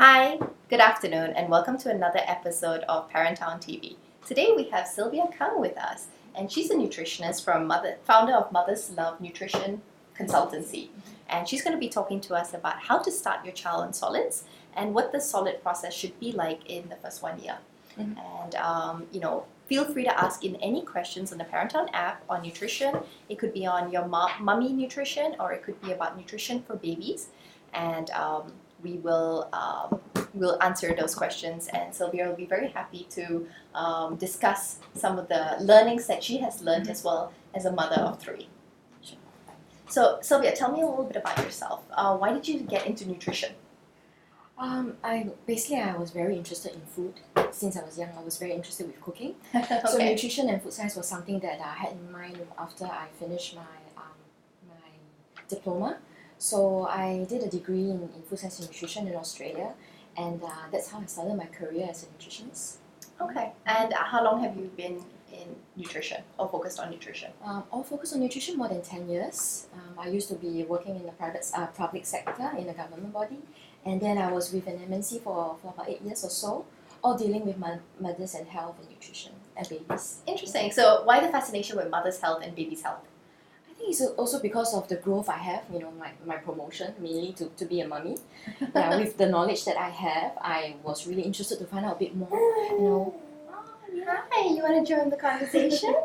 Hi, good afternoon, and welcome to another episode of ParentTown TV. Today we have Sylvia Kang with us, and she's a nutritionist founder of Mother's Love Nutrition Consultancy. And she's going to be talking to us about how to start your child on solids and what the solid process should be like in the first 1 year. And feel free to ask in any questions on the ParentTown app on nutrition. It could be on your mummy nutrition, or it could be about nutrition for babies. And we'll answer those questions, and Sylvia will be very happy to discuss some of the learnings that she has learned as well as a mother of 3. Sure. So Sylvia, tell me a little bit about yourself. Why did you get into nutrition? I was very interested in food. Since I was young, I was very interested with cooking. Okay. So nutrition and food science was something that I had in mind after I finished my diploma. So I did a degree in food science and nutrition in Australia, and that's how I started my career as a nutritionist. Okay. And how long have you been in nutrition, or focused on nutrition? All focused on nutrition more than 10 years. I used to be working in the public sector in a government body, and then I was with an MNC for about 8 years or so, all dealing with mothers and health and nutrition and babies. Interesting. So why the fascination with mother's health and baby's health? I think it's also because of the growth I have, my promotion, mainly to be a mummy. Yeah, with the knowledge that I have, I was really interested to find out a bit more, Hi, you want to join the conversation?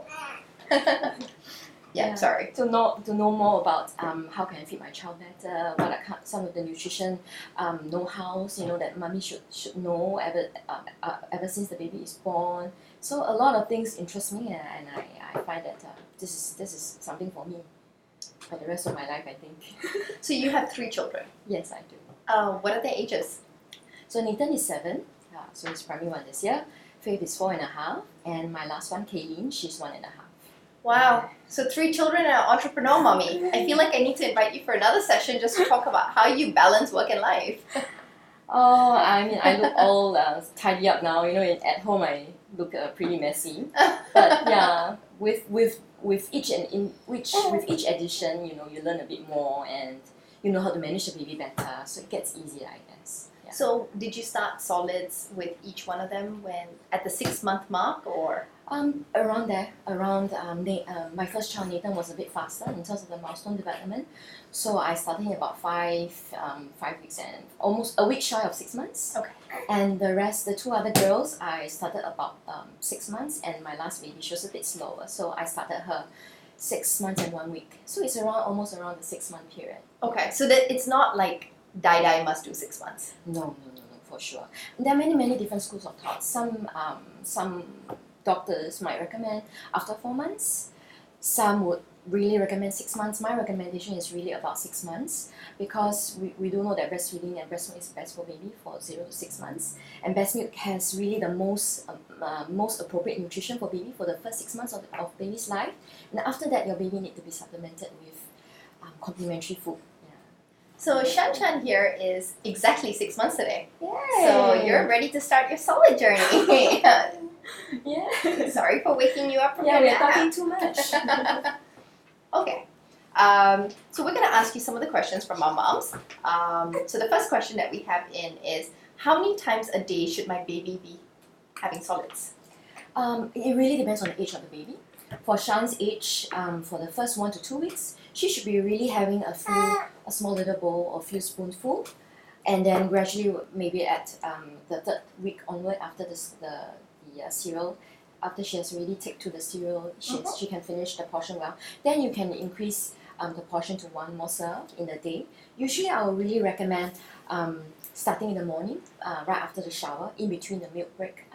Sorry. To know more about how can I feed my child better, what are some of the nutrition know-hows, that mummy should know ever since the baby is born. So a lot of things interest me, and I find that this is something for me for the rest of my life, I think. So you have 3 children. Yes, I do. What are their ages? So Nathan is 7, so he's primary 1 this year. Faith is 4.5, and my last one, Kayleen, she's 1.5. Wow. So 3 children and an entrepreneur mommy. I feel like I need to invite you for another session just to talk about how you balance work and life. Oh, I look all tidy up now. At home I look pretty messy. But yeah, with each edition, you learn a bit more, and you know how to manage the baby better. So it gets easier, I guess. Yeah. So did you start solids with each one of them at the 6-month mark, or? Around there, my first child Nathan was a bit faster in terms of the milestone development, so I started in about 5 weeks and almost a week shy of 6 months. Okay. And the 2 other girls, I started about 6 months, and my last baby, she was a bit slower, so I started her 6 months and 1 week. So it's almost around the 6-month period. Okay, so that it's not like die must do 6 months. No, for sure. There are many different schools of thought. Some doctors might recommend after 4 months. Some would really recommend 6 months. My recommendation is really about 6 months, because we do know that breastfeeding and breast milk is best for baby for 0 to 6 months. And breast milk has really the most appropriate nutrition for baby for the first 6 months of baby's life. And after that, your baby needs to be supplemented with complementary food. So Shan here is exactly 6 months today. Yay. So you're ready to start your solid journey. Yeah. Sorry for waking you up from your we're nap. talking too much. Okay. So we're going to ask you some of the questions from our moms. So the first question that we have in is, how many times a day should my baby be having solids? It really depends on the age of the baby. For Shan's age, for the first 1 to 2 weeks, she should be really having a small little bowl or few spoonful, and then gradually, maybe at the 3rd week onward, after the cereal, after she has really taken to the cereal, she can finish the portion well. Then you can increase the portion to 1 more serve in a day. Usually, I would really recommend starting in the morning, right after the shower, in between the milk break,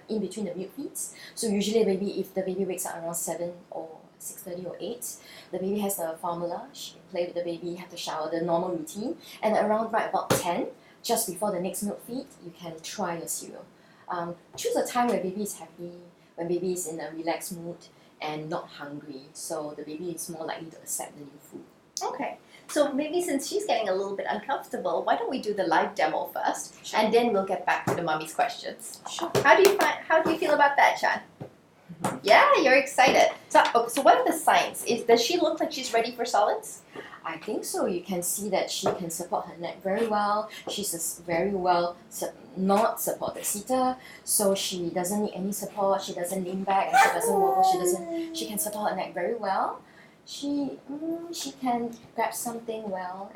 in between the milk feeds. So usually, if the baby wakes up around 7 or 6:30 or 8, the baby has the formula. She can play with the baby, have the shower, the normal routine, and around right about 10, just before the next milk feed, you can try your cereal. Choose a time where baby is happy, when baby is in a relaxed mood and not hungry, so the baby is more likely to accept the new food. Okay. So maybe since she's getting a little bit uncomfortable, why don't we do the live demo first, and then we'll get back to the mummy's questions. Sure. How do you feel about that, Shan? Yeah, you're excited. So what are the signs? Does she look like she's ready for solids? I think so. You can see that she can support her neck very well. She's a very well not supported seater, so she doesn't need any support. She doesn't lean back and she doesn't wobble. She can support her neck very well. She can grab something well.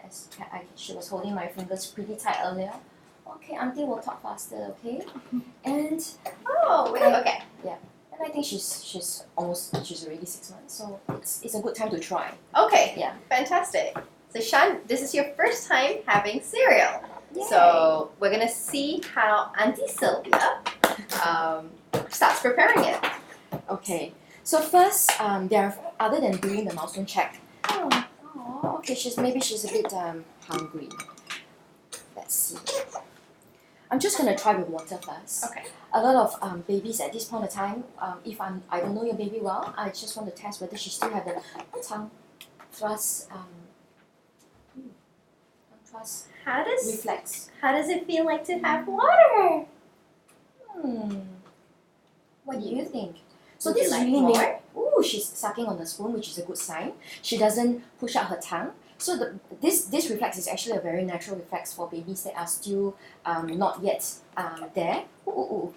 She was holding my fingers pretty tight earlier. Okay, Auntie will talk faster. Okay, and okay. yeah. And I think she's already 6 months, so it's a good time to try. Okay. Yeah. Fantastic. So Shan, this is your first time having cereal. Yay. So we're gonna see how Auntie Sylvia starts preparing it. Okay. So first, other than doing the milestone check. Okay. Maybe she's a bit hungry. Let's see. I'm just gonna try with water first. Okay. A lot of babies at this point of time, if I don't know your baby well, I just want to test whether she still have the tongue thrust reflex. How does it feel like to have water? What do you think? So Would this you is like really more? Ooh, she's sucking on the spoon, which is a good sign. She doesn't push out her tongue. So this reflex is actually a very natural reflex for babies that are still not yet there. Ooh.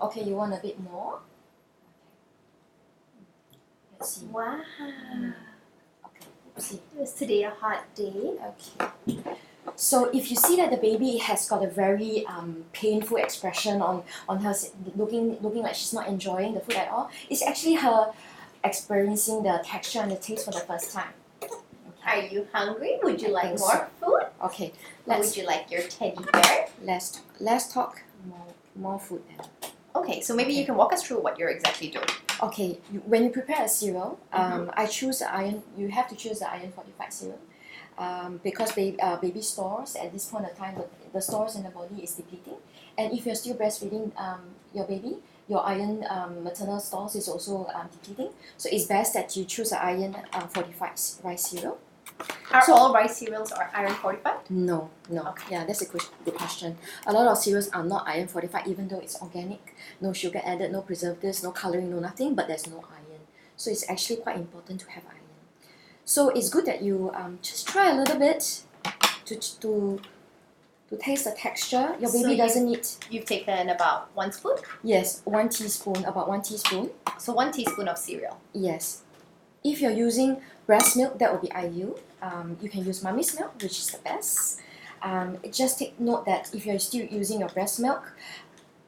Okay, you want a bit more? Let's see. Wow. Okay, oopsie. Was today a hot day? Okay. So if you see that the baby has got a very painful expression on her, looking like she's not enjoying the food at all, it's actually her experiencing the texture and the taste for the first time. Are you hungry? Would you I like think more food? Okay, Or would you like your teddy bear? let's talk more food then. Okay, so maybe you can walk us through what you're exactly doing. Okay, when you prepare a cereal, I choose the iron. You have to choose the iron fortified cereal, because baby stores at this point of time, the stores in the body is depleting, and if you're still breastfeeding your baby, your iron maternal stores is also depleting. So it's best that you choose the iron fortified rice cereal. Are all rice cereals iron fortified? No. Okay. Yeah, that's a good question. A lot of cereals are not iron fortified, even though it's organic, no sugar added, no preservatives, no coloring, no nothing, but there's no iron. So it's actually quite important to have iron. So it's good that you just try a little bit to taste the texture. Your baby doesn't need. You've taken about 1 spoon? Yes, 1 teaspoon, about 1 teaspoon. So 1 teaspoon of cereal. Yes. If you're using breast milk, that would be ideal. You can use mummy's milk, which is the best. Just take note that if you're still using your breast milk,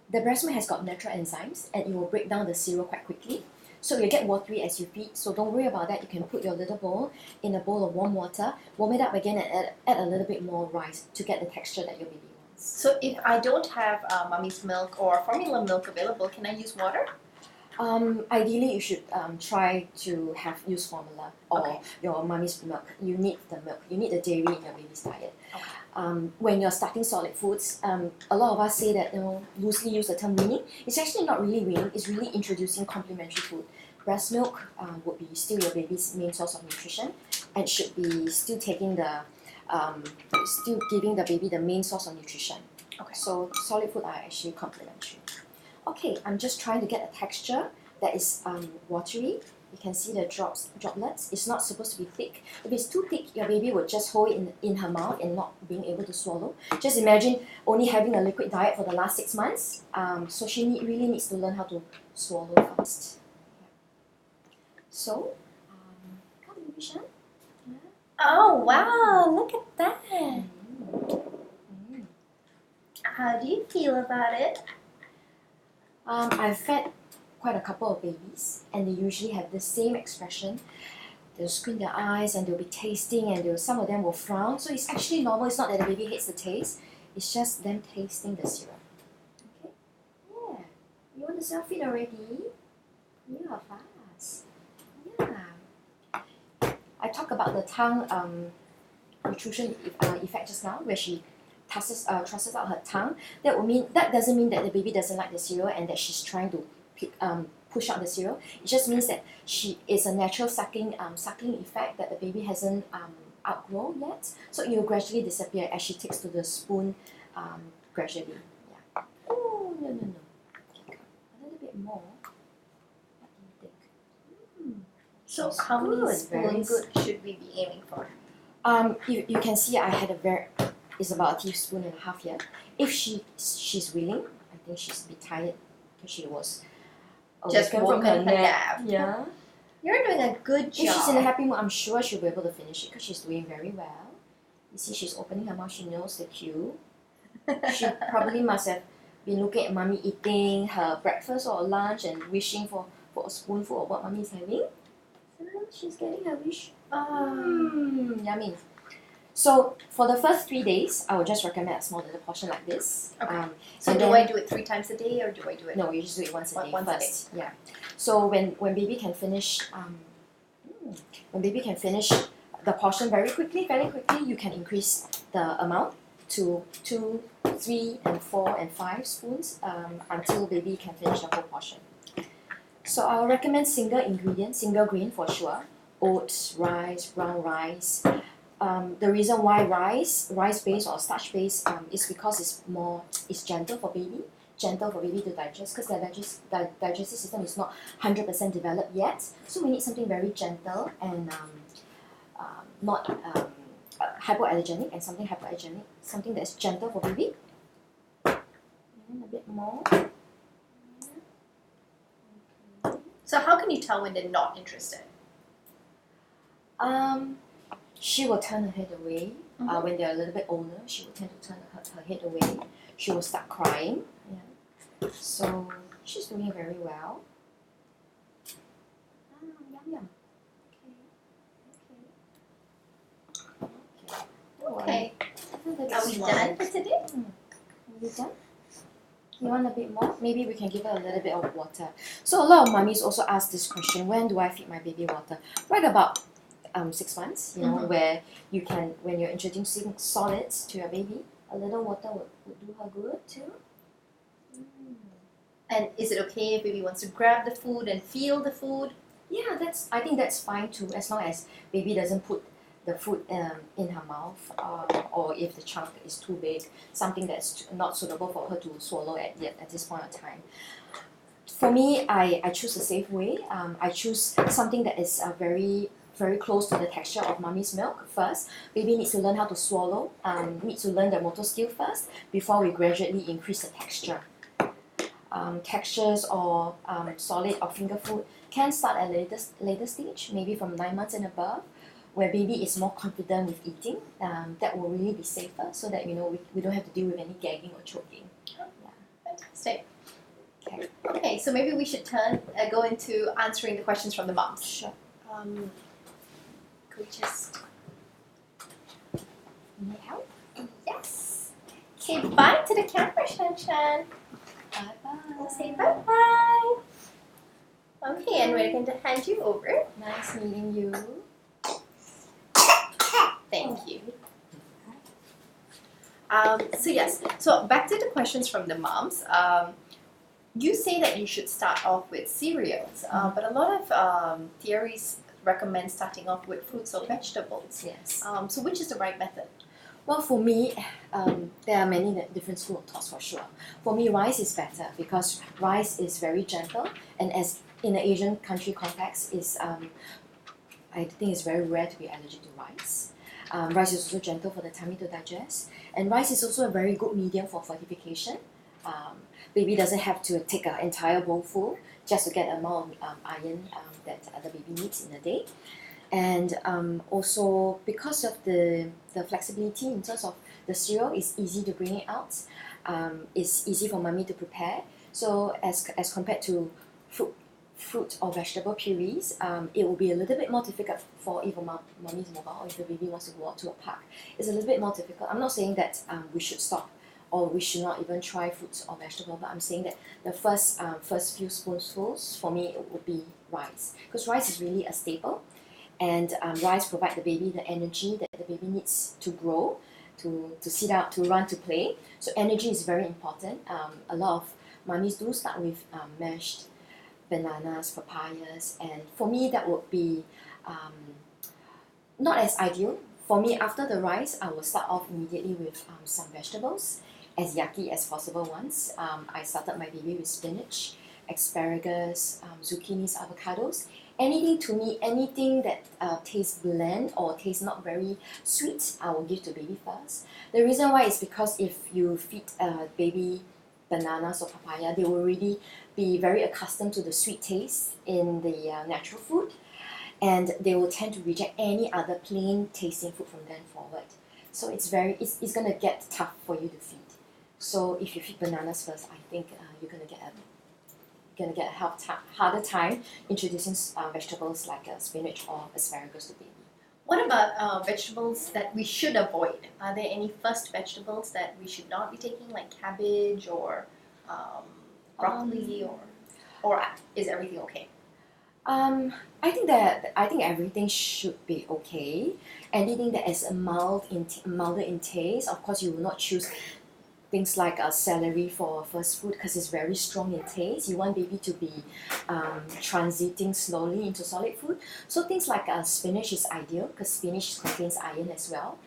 the breast milk has got natural enzymes and it will break down the cereal quite quickly. So you'll get watery as you feed. So don't worry about that. You can put your little bowl in a bowl of warm water, warm it up again and add a little bit more rice to get the texture that your baby wants. So if I don't have mummy's milk or formula milk available, can I use water? Ideally, you should try to use formula or your mummy's milk. You need the milk. You need the dairy in your baby's diet. Okay. When you're starting solid foods, a lot of us say that loosely use the term weaning. It's actually not really weaning. It's really introducing complementary food. Breast milk would be still your baby's main source of nutrition, and should be still taking still giving the baby the main source of nutrition. Okay. So solid food are actually complementary. Okay, I'm just trying to get a texture that is watery. You can see the droplets. It's not supposed to be thick. If it's too thick, your baby would just hold it in her mouth and not being able to swallow. Just imagine only having a liquid diet for the last 6 months. So she really needs to learn how to swallow fast. So, come baby Shan. Oh wow, look at that. How do you feel about it? I've fed quite a couple of babies, and they usually have the same expression. They'll squint their eyes and they'll be tasting, and some of them will frown. So it's actually normal. It's not that the baby hates the taste. It's just them tasting the syrup. Okay? Yeah. You want to self-feed already? Yeah, fast. Yeah. I talked about the tongue protrusion effect just now, where she trusses out her tongue. That doesn't mean that the baby doesn't like the cereal and that she's trying to push out the cereal. It just means that it's a natural suckling effect that the baby hasn't outgrown yet. So it will gradually disappear as she takes to the spoon gradually. Yeah. Oh no. Okay, a little bit more. What do you think? So how many Very spoons good. should we be aiming for? You can see I had it's about a teaspoon and a half here. If she's willing, I think she's a bit tired because she was Just awakened woken her nap. Yeah. You're doing a good job. If she's in a happy mood, I'm sure she'll be able to finish it because she's doing very well. You see, she's opening her mouth. She knows the cue. She probably must have been looking at mommy eating her breakfast or lunch and wishing for a spoonful of what mommy is having. So she's getting her wish. Yummy. So for the first 3 days, I would just recommend a small little portion like this. Okay. So do I do it 3 times a day or do I do it? No, you just do it once a day Once a first. Yeah. So when baby can finish, the portion very quickly, you can increase the amount to 2, 3, and 4, and 5 spoons until baby can finish the whole portion. So I will recommend single ingredient, single grain for sure. Oats, rice, brown rice. The reason why rice based or starch based is because it's gentle for baby to digest because their digestive system is not 100% developed yet. So we need something very gentle and not hypoallergenic and something hypoallergenic, something that's gentle for baby. And a bit more. So how can you tell when they're not interested? She will turn her head away. When they're a little bit older, she will tend to turn her head away. She will start crying. Yeah. So she's doing very well. Yum yum. Okay. Okay. Are we done for today? Are we done? You want a bit more? Maybe we can give her a little bit of water. So a lot of mummies also ask this question: when do I feed my baby water? Right about 6 months, where you can, when you're introducing solids to your baby, a little water would do her good too. And is it okay if baby wants to grab the food and feel the food? Yeah, I think that's fine too, as long as baby doesn't put the food in her mouth, or if the chunk is too big, something that's not suitable for her to swallow at this point of time. For me, I choose a safe way. I choose something that is very close to the texture of mommy's milk first. Baby needs to learn how to swallow, needs to learn the motor skill first before we gradually increase the texture. Textures or solid or finger food can start at a later stage, maybe from 9 months and above, where baby is more confident with eating. That will really be safer so that we don't have to deal with any gagging or choking. Yeah. Fantastic. Okay. Okay, so maybe we should go into answering the questions from the moms. Sure. Could we just... Need help? Yes. Okay, bye to the camera, Shan Shan. Bye-bye. Say bye-bye. Okay, and we're going to hand you over. Nice meeting you. Thank you. So back to the questions from the moms. You say that you should start off with cereals, but a lot of theories recommend starting off with fruits or vegetables. Yes. So which is the right method? Well, for me, there are many different school of thoughts for sure. For me, rice is better because rice is very gentle, and as in the Asian country context, I think it's very rare to be allergic to rice. Rice is also gentle for the tummy to digest, and rice is also a very good medium for fortification. Baby doesn't have to take an entire bowl full just to get the amount of iron that the baby needs in a day. And also because of the flexibility in terms of the cereal, it's easy to bring it out. It's easy for mommy to prepare. So as compared to fruit or vegetable purees, it will be a little bit more difficult for if mommy's mobile or if the baby wants to go out to a park. It's a little bit more difficult. I'm not saying that we should stop or we should not even try fruits or vegetables, but I'm saying that the first few spoonfuls for me it would be rice, because rice is really a staple, and rice provides the baby the energy that the baby needs to grow, to sit out, to run, to play. So energy is very important. A lot of mummies do start with mashed bananas, papayas, and for me that would be not as ideal. For me, after the rice, I will start off immediately with some vegetables, as yucky as possible ones. I started my baby with spinach asparagus, zucchinis, avocados. Anything that tastes bland or tastes not very sweet, I will give to baby first. The reason why is because if you feed baby bananas or papaya, they will already be very accustomed to the sweet taste in the natural food, and they will tend to reject any other plain tasting food from then forward. So it's gonna get tough for you to feed. So if you feed bananas first, I think you're gonna get a harder time introducing vegetables like spinach or asparagus to baby. What about vegetables that we should avoid? Are there any first vegetables that we should not be taking, like cabbage or broccoli, or is everything okay? I think everything should be okay. Anything that is milder in taste, of course, you will not choose things like celery for first food because it's very strong in taste. You want baby to be transiting slowly into solid food. So things like spinach is ideal because spinach contains iron as well.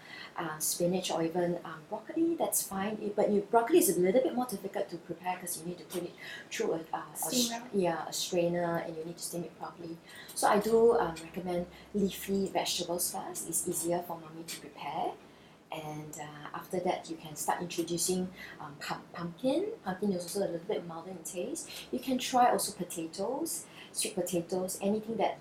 Spinach or even broccoli, that's fine. But broccoli is a little bit more difficult to prepare because you need to put it through a strainer, and you need to steam it properly. So I do recommend leafy vegetables first. It's easier for mommy to prepare. And after that, you can start introducing pumpkin. Pumpkin is also a little bit milder in taste. You can try also potatoes, sweet potatoes, anything that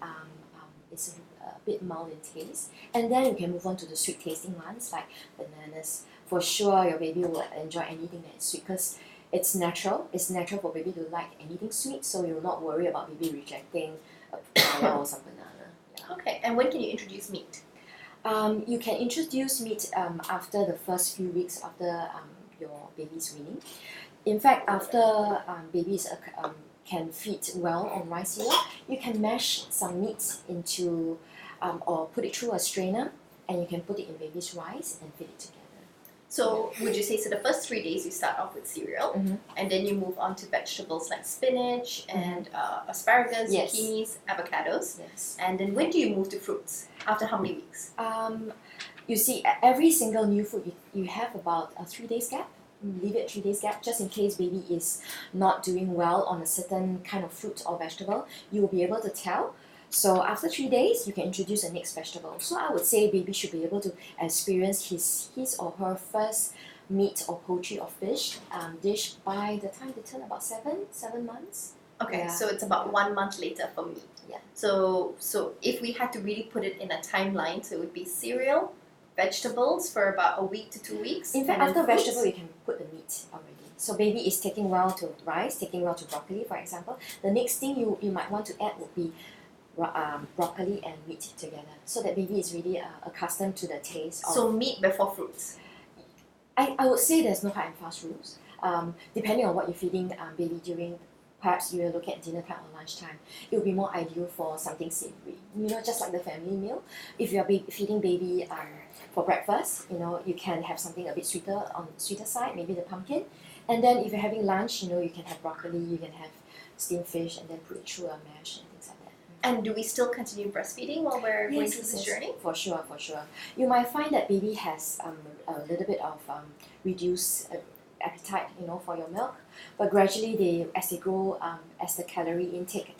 is a bit mild in taste. And then you can move on to the sweet tasting ones like bananas. For sure, your baby will enjoy anything that is sweet because it's natural. It's natural for baby to like anything sweet, so you'll not worry about baby rejecting a papaya or some banana. Yeah. Okay, and when can you introduce meat? You can introduce meat after the first few weeks after your baby's weaning. In fact, after babies can feed well on rice cereal, you can mash some meat into or put it through a strainer, and you can put it in baby's rice and feed it together. So would you say, so the first 3 days you start off with cereal, and then you move on to vegetables like spinach and asparagus, Yes. zucchinis, avocados, Yes. and then when do you move to fruits? After how many weeks? You see, every single new food you have about a 3 days gap. Leave it 3 days gap just in case baby is not doing well on a certain kind of fruit or vegetable. You will be able to tell. So after 3 days, you can introduce the next vegetable. So I would say baby should be able to experience his or her first meat or poultry or fish dish by the time they turn about 7 months. Okay, Yeah. so it's about 1 month later for meat. Yeah. So if we had to really put it in a timeline, so it would be cereal, vegetables for about a week to 2 weeks. In fact, and then after fruits. vegetable, you can put the meat already. So baby is taking well to rice, taking well to broccoli, for example. The next thing you might want to add would be broccoli and meat together, so that baby is really accustomed to the taste of. So meat before fruits. I would say there's no hard and fast rules. Depending on what you're feeding baby during, perhaps you will look at dinner time or lunchtime. It would be more ideal for something savory. Just like the family meal. If you're feeding baby for breakfast, you can have something a bit sweeter on the sweeter side, maybe the pumpkin. And then if you're having lunch, you can have broccoli, you can have steamed fish, and then put it through a mash and things like that. And do we still continue breastfeeding while we're going through this journey? For sure. You might find that baby has a little bit of reduced appetite, for your milk, but gradually as they grow, as the calorie intake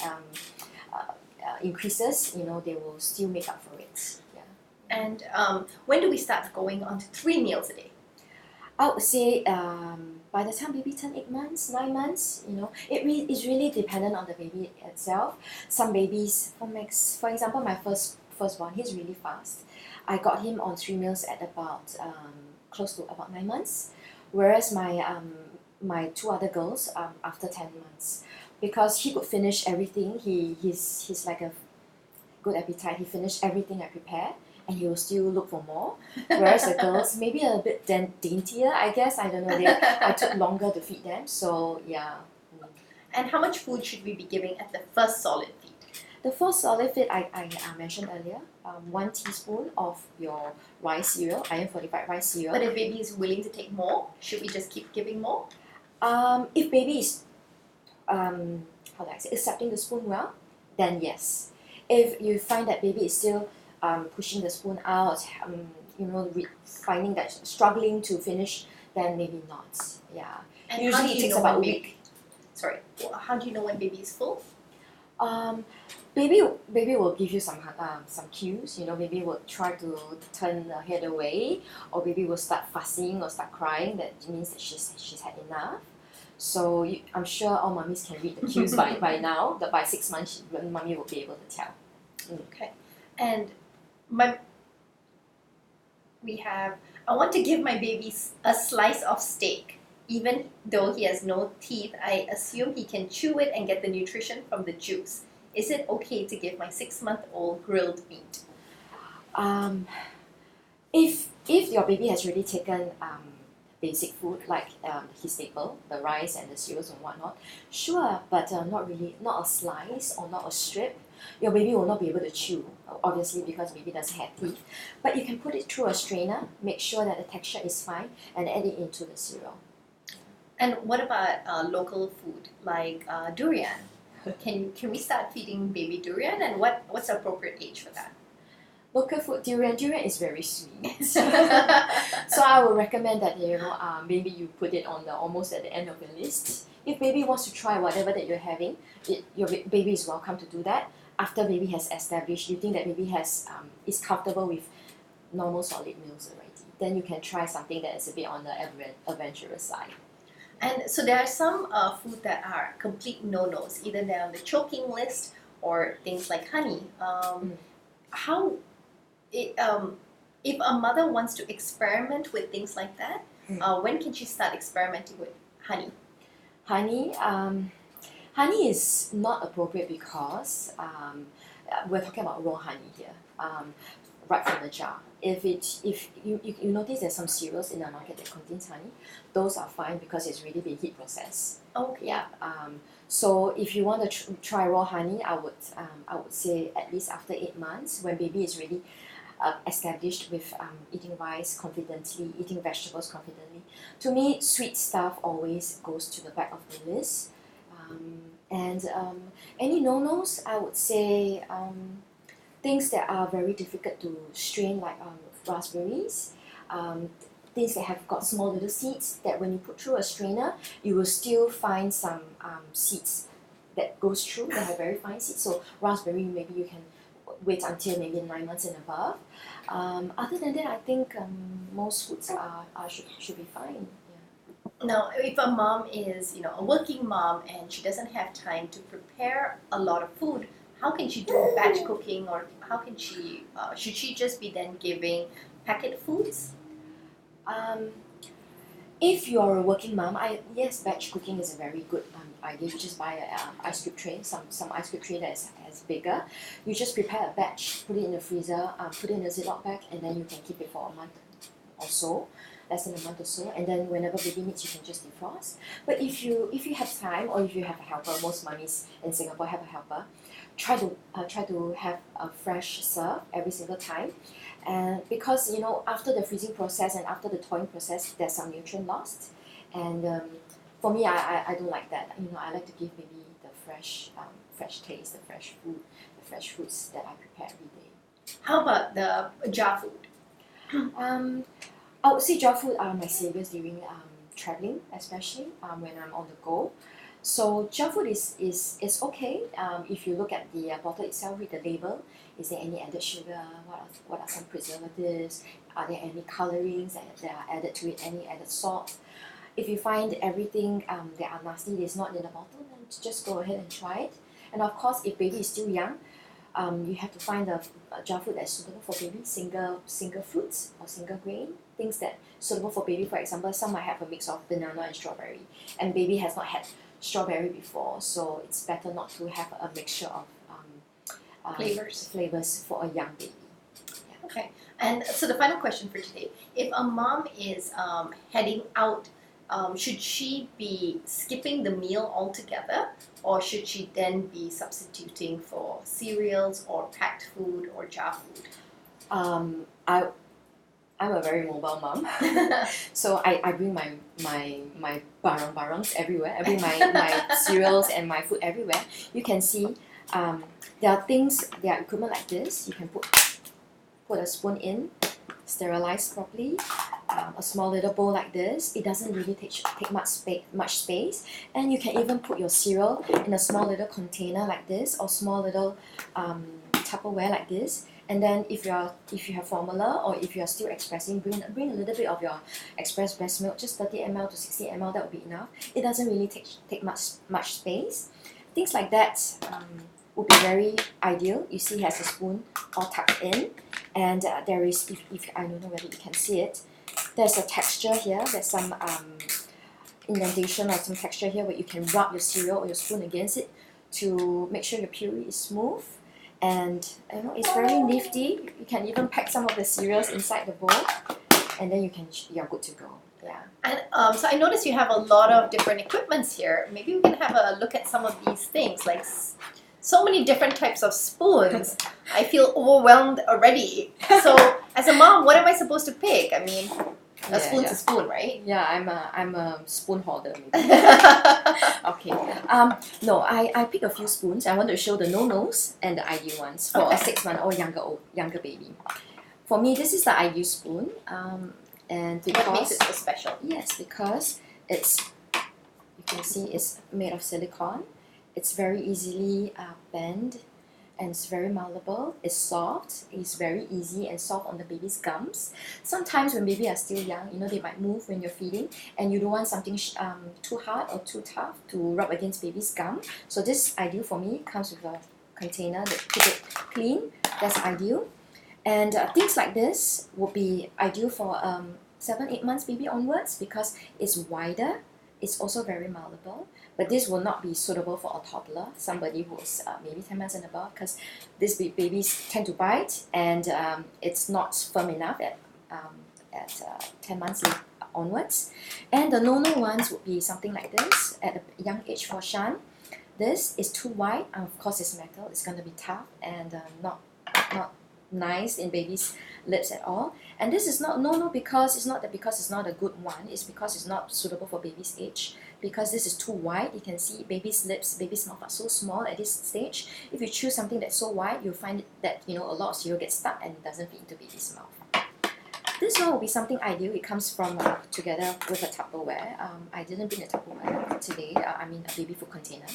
increases, they will still make up for it. Yeah. And when do we start going on to 3 meals a day? I would say by the time baby turns 8 months, 9 months, it is really dependent on the baby itself. Some babies, for example, my firstborn, he's really fast. I got him on 3 meals at about close to about 9 months, whereas my 2 other girls after 10 months, because he could finish everything. He's like a good appetite. He finished everything I prepared, and he will still look for more. Whereas the girls, maybe a bit daintier, I guess. I don't know. I took longer to feed them. So yeah. And how much food should we be giving at the first solid feed? The first solid feed I mentioned earlier, 1 teaspoon of your rice cereal, iron fortified rice cereal. But if baby is willing to take more, should we just keep giving more? If baby is accepting the spoon well, then yes. If you find that baby is still pushing the spoon out, finding that struggling to finish, then maybe not. Yeah. And Usually it takes about a week. sorry, how do you know when baby is full? Baby will give you some cues. You know, baby will try to turn her head away, or baby will start fussing or start crying. That means that she's had enough. So I'm sure all mummies can read the cues by now. That by 6 months, mummy will be able to tell. Okay, and I want to give my baby a slice of steak. Even though he has no teeth, I assume he can chew it and get the nutrition from the juice. Is it okay to give my 6-month-old grilled meat? If your baby has already taken basic food like his staple, the rice and the cereals and whatnot, sure, but not a slice or not a strip. Your baby will not be able to chew, obviously, because baby doesn't have teeth. But you can put it through a strainer, make sure that the texture is fine, and add it into the cereal. And what about local food like durian? Can we start feeding baby durian, and what's the appropriate age for that? Local food, durian is very sweet. So I would recommend that maybe you put it on almost at the end of the list. If baby wants to try whatever that you're having, your baby is welcome to do that. After baby has established, you think that baby is comfortable with normal solid meals already, then you can try something that is a bit on the adventurous side. And so there are some food that are complete no-nos, either they're on the choking list or things like honey. If a mother wants to experiment with things like that, when can she start experimenting with honey? Honey is not appropriate because we're talking about raw honey here, right from the jar. If you notice there's some cereals in the market that contains honey, those are fine because it's already been heat processed. Okay. Yeah. So if you want to try raw honey, I would say at least after 8 months, when baby is really established with eating rice confidently, eating vegetables confidently. To me, sweet stuff always goes to the back of the list. And any no-nos, I would say things that are very difficult to strain, like raspberries, things that have got small little seeds that when you put through a strainer, you will still find some seeds that goes through that have very fine seeds. So raspberry, maybe you can wait until maybe 9 months and above. Other than that, I think most foods should be fine. Now, if a mom is, a working mom and she doesn't have time to prepare a lot of food, how can she do batch cooking, or how can she, should she just be then giving packet foods? If you're a working mom, yes, batch cooking is a very good idea. You just buy an ice cube tray, some ice cube tray that is bigger. You just prepare a batch, put it in the freezer, put it in a Ziploc bag, and then you can keep it for a month or so, less than a month or so, and then whenever baby needs, you can just defrost. But if you have time, or if you have a helper, most mummies in Singapore have a helper, try to have a fresh serve every single time. And because after the freezing process and after the thawing process, there's some nutrient lost, and for me, I don't like that. I like to give baby the fresh taste, the fresh food, the fresh foods that I prepare every day. How about the jar food? I would say jar food are my saviors during traveling, especially when I'm on the go. So jar food is okay. If you look at the bottle itself, read the label. Is there any added sugar? What are some preservatives? Are there any colorings that are added to it? Any added salt? If you find everything that are nasty is not in the bottle, then just go ahead and try it. And of course, if baby is still young, you have to find a jar food that's suitable for baby, single fruits or single grain, things that suitable for baby. For example, some might have a mix of banana and strawberry, and baby has not had strawberry before, so it's better not to have a mixture of flavors for a young baby. Yeah. Okay, and so the final question for today: if a mom is heading out, should she be skipping the meal altogether, or should she then be substituting for cereals or packed food or jar food? I'm a very mobile mom, so I bring my barangs everywhere. I bring my cereals and my food everywhere. You can see there are equipment like this. You can put a spoon in, sterilize properly, a small little bowl like this. It doesn't really take much space, and you can even put your cereal in a small little container like this, or small little Tupperware like this. And then if you have formula, or if you are still expressing, bring a little bit of your express breast milk, just 30 ml to 60 ml, that would be enough. It doesn't really take much space. Things like that would be very ideal. You see, it has a spoon all tucked in, and there is, if I don't know whether you can see it, there's a texture here. There's some indentation or some texture here where you can rub your cereal or your spoon against it to make sure your puree is smooth. And you know, it's very nifty. You can even pack some of the cereals inside the bowl, and then you're good to go. Yeah. And so I noticed you have a lot of different equipments here. Maybe we can have a look at some of these things, like so many different types of spoons. I feel overwhelmed already. So as a mom, what am I supposed to pick? I mean, a spoon's a spoon, right? Yeah, I'm a spoon holder maybe. Okay. No, I pick a few spoons. I want to show the no-nos and the ideal ones for a 6-month or younger baby. For me, this is the ideal spoon. And because, what makes it so special? Yes, because you can see it's made of silicone. It's very easily bent, and it's very malleable. It's soft. It's very easy and soft on the baby's gums. Sometimes when baby are still young, you know, they might move when you're feeding, and you don't want something too hard or too tough to rub against baby's gum. So this ideal for me comes with a container that keep it clean. That's ideal. And things like this would be ideal for 7-8 months baby onwards, because it's wider. It's also very malleable, but this will not be suitable for a toddler, somebody who is maybe 10 months and above, because these babies tend to bite, and it's not firm enough at 10 months onwards. And the no-no ones would be something like this at a young age for Shan. This is too wide. Of course, it's metal. It's going to be tough and not nice in baby's lips at all. And this is not no because it's not a good one. It's because it's not suitable for baby's age. Because this is too wide, you can see baby's lips, baby's mouth are so small at this stage. If you choose something that's so wide, you'll find that a lot of cereal gets stuck and it doesn't fit into baby's mouth. This one will be something ideal. It comes from together with a Tupperware. I didn't bring a Tupperware today. I mean a baby food container.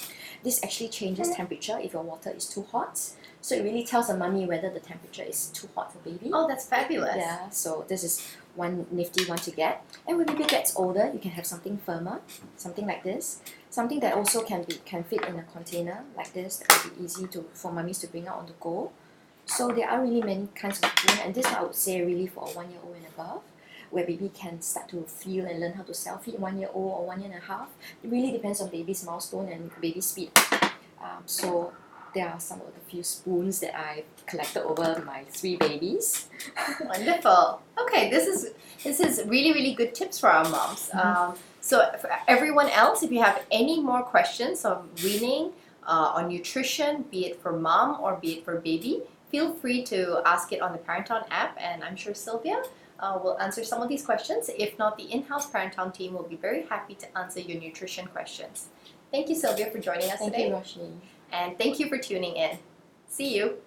This actually changes temperature if your water is too hot. So it really tells the mummy whether the temperature is too hot for baby. Oh, that's fabulous. Yeah, so this is one nifty one to get. And when baby gets older, you can have something firmer, something like this. Something that also can fit in a container like this. That would be easy for mummies to bring out on the go. So there are really many kinds of spoon, and this I would say really for a 1-year-old and above, where baby can start to feel and learn how to self-feed 1-year-old or 1 year and a half. It really depends on baby's milestone and baby speed. So there are some of the few spoons that I collected over my 3 babies. Wonderful. Okay, this is really good tips for our moms. So for everyone else, if you have any more questions on weaning, on nutrition, be it for mom or be it for baby, feel free to ask it on the ParentTown app, and I'm sure Sylvia will answer some of these questions. If not, the in-house ParentTown team will be very happy to answer your nutrition questions. Thank you, Sylvia, for joining us today. Thank you, Roshni. And thank you for tuning in. See you.